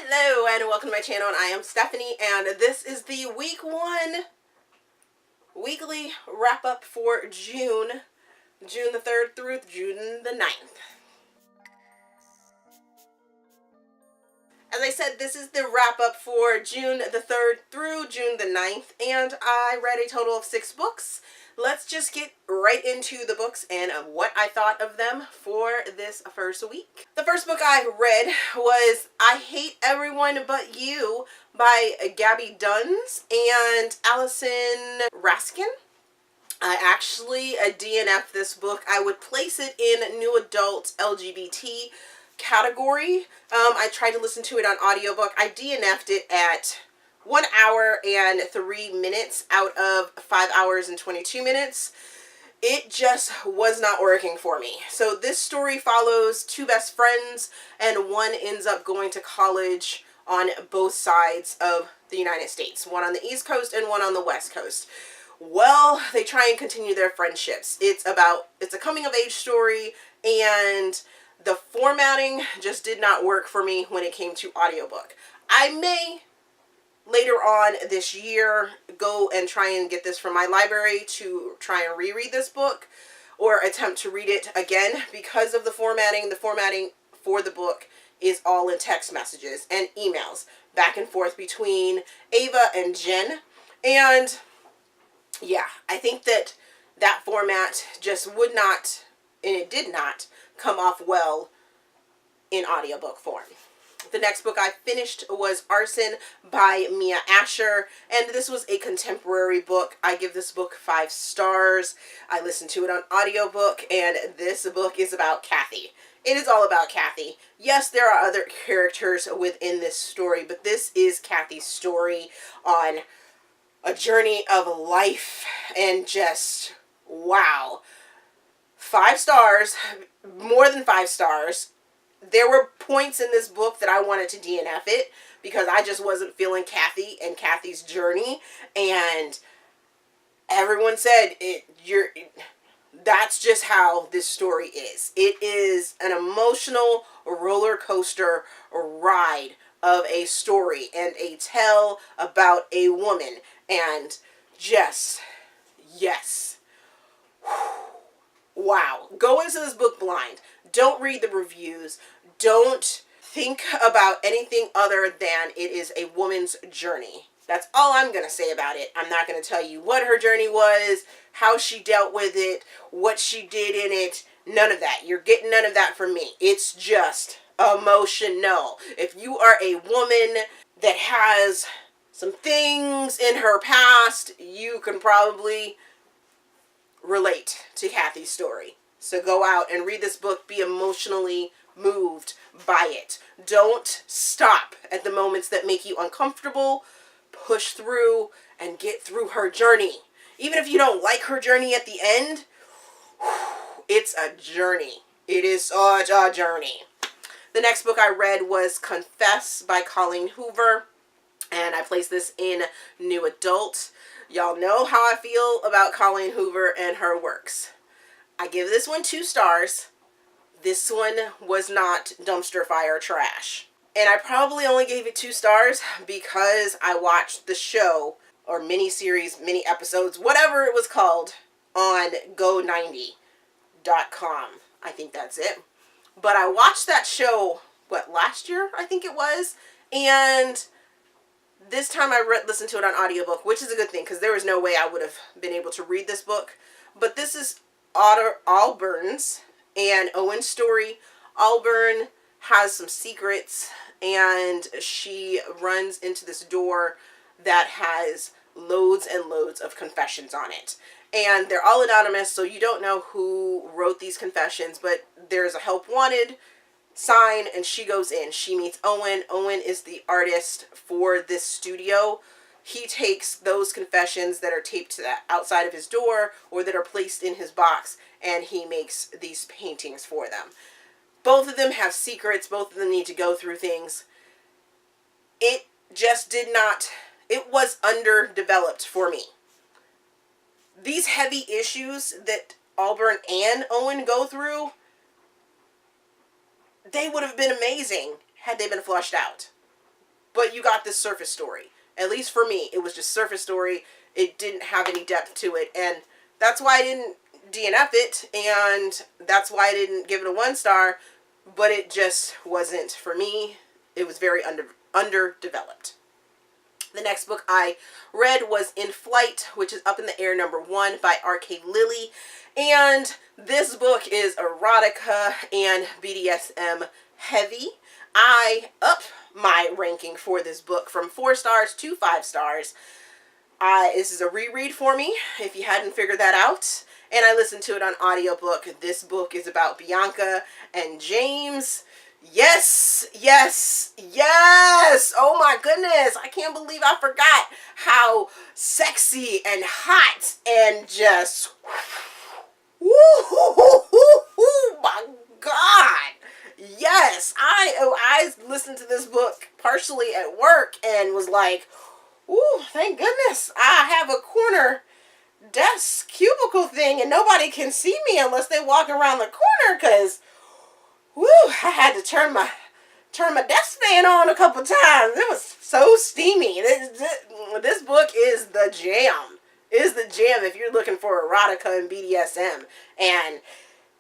Hello and welcome to my channel, and I am Stephanie, and this is the week 1 weekly wrap up for June the 3rd through June the 9th. As I said, this is the wrap up for June the 3rd through June the 9th, and I read a total of 6 books. Let's just get right into the books and what I thought of them for this first week. The first book I read was I Hate Everyone But You by Gaby Dunn and Allison Raskin. I actually DNF'd this book. I would place it in new adult LGBT category. I tried to listen to it on audiobook. I DNF'd it at 1 hour and 3 minutes out of 5 hours and 22 minutes. It just was not working for me. So this story follows 2 best friends, and one ends up going to college on both sides of the United States. One on the East Coast and one on the West Coast. Well, they try and continue their friendships. It's a coming of age story, and the formatting just did not work for me when it came to audiobook. I may later on this year go and try and get this from my library to try and reread this book or attempt to read it again because of the formatting. The formatting for the book is all in text messages and emails back and forth between Ava and Jen. And yeah, I think that format just would not, and it did not, come off well in audiobook form. The next book I finished was Arsen by Mia Asher, and this was a contemporary book. I give this book 5 stars. I listened to it on audiobook, and this book is about Kathy. It is all about Kathy. Yes, there are other characters within this story, but this is Kathy's story on a journey of life, and just, wow. 5 stars, more than 5 stars. There were points in this book that I wanted to DNF it because I just wasn't feeling Kathy and Kathy's journey, and everyone said that's just how this story is. It is an emotional roller coaster ride of a story and a tale about a woman, and just, yes. Wow. Go into this book blind. Don't read the reviews. Don't think about anything other than it is a woman's journey. That's all I'm going to say about it. I'm not going to tell you what her journey was, how she dealt with it, what she did in it. None of that. You're getting none of that from me. It's just emotional. If you are a woman that has some things in her past, you can probably relate to Kathy's story. So go out and read this book. Be emotionally moved by it. Don't stop at the moments that make you uncomfortable. Push through and get through her journey. Even if you don't like her journey at the end, it's a journey. It is such a journey. The next book I read was Confess by Colleen Hoover, and I placed this in new adult. Y'all know how I feel about Colleen Hoover and her works. I give this one 2 stars. This one was not dumpster fire trash. And I probably only gave it 2 stars because I watched the show or mini-series, mini episodes, whatever it was called, on Go90.com. I think that's it. But I watched that show, last year? I think it was. And this time I listened to it on audiobook, which is a good thing because there was no way I would have been able to read this book. But this is Allburn's and Owen's story. Allburn has some secrets, and she runs into this door that has loads and loads of confessions on it. And they're all anonymous, so you don't know who wrote these confessions, but there's a help wanted sign, and she goes in. She meets Owen. Owen is the artist for this studio. He takes those confessions that are taped to the outside of his door or that are placed in his box, and he makes these paintings for them. Both of them have secrets. Both of them need to go through things. It just did not, it was underdeveloped for me. These heavy issues that Allburn and Owen go through, they would have been amazing had they been flushed out. but you got this surface story. At least for me, it was just surface story. It didn't have any depth to it, and that's why I didn't DNF it, and that's why I didn't give it a 1 star, but it just wasn't for me. It was very underdeveloped. The next book I read was In Flight, which is Up in the Air #1 by R.K. Lilley, and this book is erotica and BDSM heavy. I up my ranking for this book from 4 stars to 5 stars. This is a reread for me, if you hadn't figured that out. And I listened to it on audiobook. This book is about Bianca and James. Yes, yes, yes! Oh my goodness, I can't believe I forgot how sexy and hot and just... Woo, my God! Yes, I listened to this book partially at work and was like, ooh, thank goodness I have a corner desk cubicle thing and nobody can see me unless they walk around the corner, because woo, I had to turn my desk fan on a couple times. It was so steamy. This book is the jam. Is the jam if you're looking for erotica and BDSM. And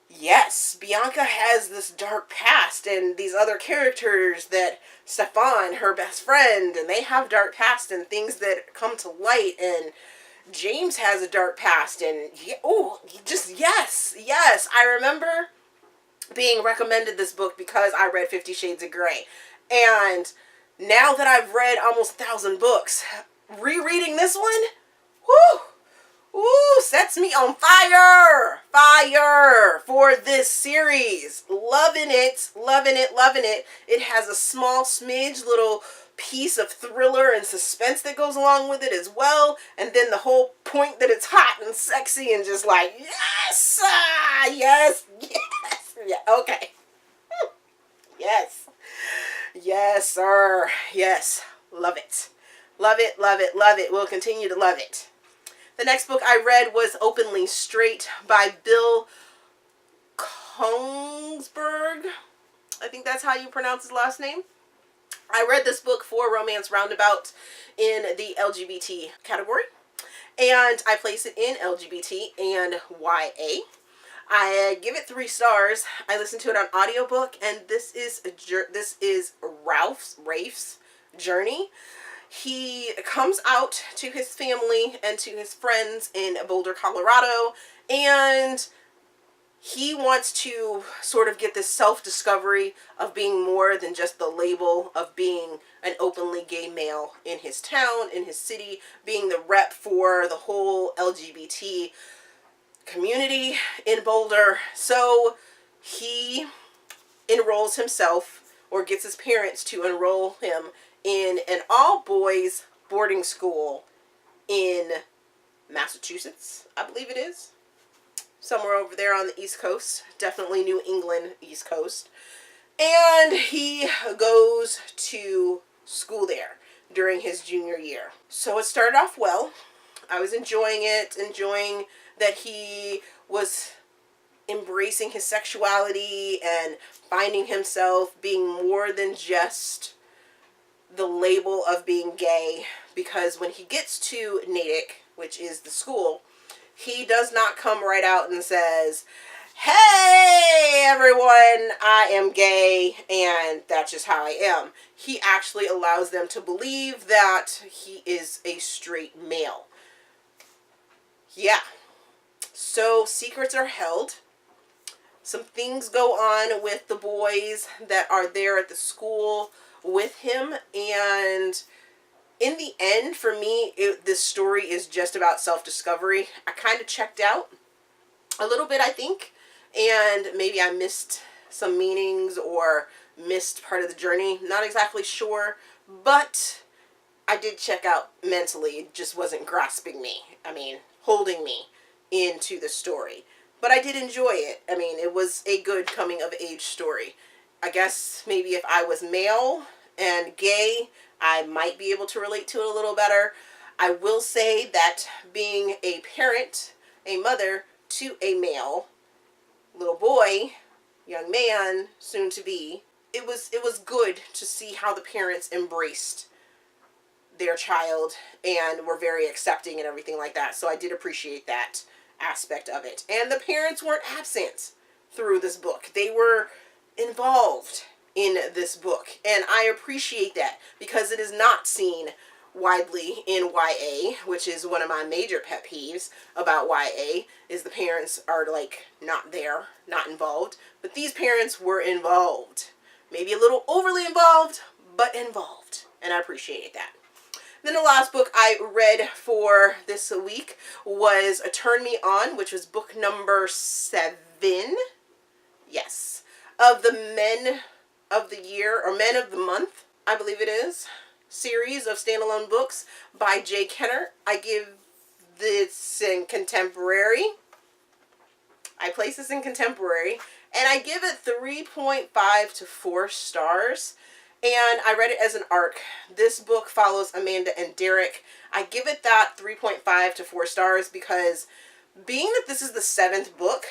yes, Bianca has this dark past, and these other characters that Stefan, her best friend, and they have dark past and things that come to light, and James has a dark past, and just yes. I remember being recommended this book because I read 50 Shades of Grey, and now that I've read almost 1,000 books, rereading this one, sets me on fire for this series. Loving it. It has a small smidge little piece of thriller and suspense that goes along with it as well, and then the whole point that it's hot and sexy and just like, yes, yeah, okay, yes sir, yes, love it. We'll continue to love it. The next book I read was Openly Straight by Bill Konigsberg. I think that's how you pronounce his last name. I read this book for Romance Roundabout in the LGBT category, and I place it in LGBT and YA. I give it 3 stars. I listened to it on audiobook, and this is Rafe's journey. He comes out to his family and to his friends in Boulder, Colorado, and he wants to sort of get this self-discovery of being more than just the label of being an openly gay male in his town, in his city, being the rep for the whole LGBT community in Boulder. So he enrolls himself, or gets his parents to enroll him in an all-boys boarding school in Massachusetts, I believe it is. Somewhere over there on the East Coast. Definitely New England East Coast. And he goes to school there during his junior year. So it started off well. I was enjoying it, enjoying that he was embracing his sexuality and finding himself being more than just the label of being gay. Because when he gets to Natick, which is the school, he does not come right out and says, hey everyone, I am gay and that's just how I am. He actually allows them to believe that he is a straight male. Yeah. So secrets are held. Some things go on with the boys that are there at the school with him, and in the end, for me, this story is just about self-discovery. I kind of checked out a little bit, I think, and maybe I missed some meanings or missed part of the journey. Not exactly sure, but I did check out mentally. It just wasn't grasping me. I mean, holding me into the story. But I did enjoy it. I mean, it was a good coming-of-age story. I guess maybe if I was male and gay, I might be able to relate to it a little better. I will say that being a parent, a mother to a male, little boy, young man, soon to be, it was good to see how the parents embraced their child and were very accepting and everything like that. So I did appreciate that aspect of it. And the parents weren't absent through this book. They were involved in this book. And I appreciate that because it is not seen widely in YA, which is one of my major pet peeves about YA, is the parents are like not there, not involved. But these parents were involved. Maybe a little overly involved, but involved. And I appreciated that. Then the last book I read for this week was Turn Me On, which was book number 7. Yes. Of the Men of the Year, or Men of the Month, I believe it is, series of standalone books by Jay Kenner. I give this in contemporary. I place this in contemporary, and I give it 3.5 to 4 stars. And I read it as an arc. This book follows Amanda and Derek. I give it that 3.5 to 4 stars because being that this is the 7th book,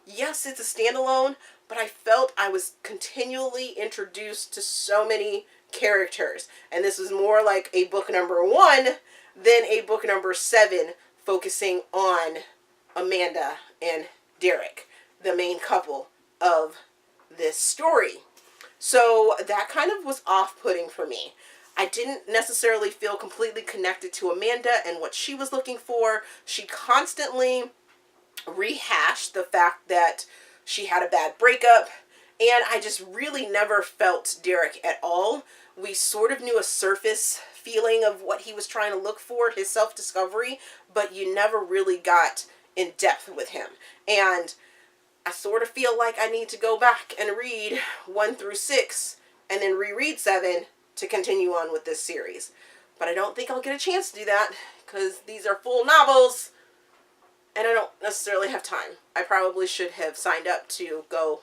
yes, it's a standalone, but I felt I was continually introduced to so many characters. And this was more like a book number 1 than a book number 7 focusing on Amanda and Derek, the main couple of this story. So that kind of was off-putting for me. I didn't necessarily feel completely connected to Amanda and what she was looking for. She constantly rehashed the fact that she had a bad breakup, and I just really never felt Derek at all. We sort of knew a surface feeling of what he was trying to look for, his self-discovery, but you never really got in depth with him. And I sort of feel like I need to go back and read 1 through 6 and then reread 7 to continue on with this series. But I don't think I'll get a chance to do that because these are full novels and I don't necessarily have time. I probably should have signed up to go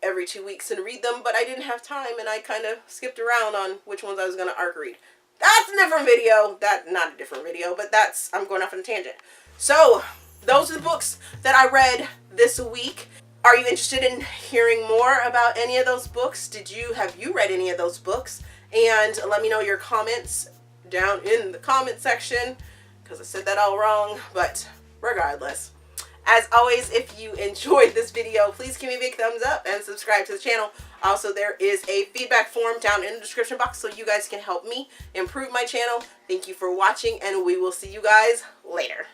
every 2 weeks and read them, but I didn't have time and I kind of skipped around on which ones I was going to arc read. That's a different video. Not a different video, but I'm going off on a tangent. So those are the books that I read this week. Are you interested in hearing more about any of those books? Have you read any of those books? And let me know your comments down in the comment section, because I said that all wrong, but regardless. As always, if you enjoyed this video, please give me a big thumbs up and subscribe to the channel. Also, there is a feedback form down in the description box so you guys can help me improve my channel. Thank you for watching, and we will see you guys later.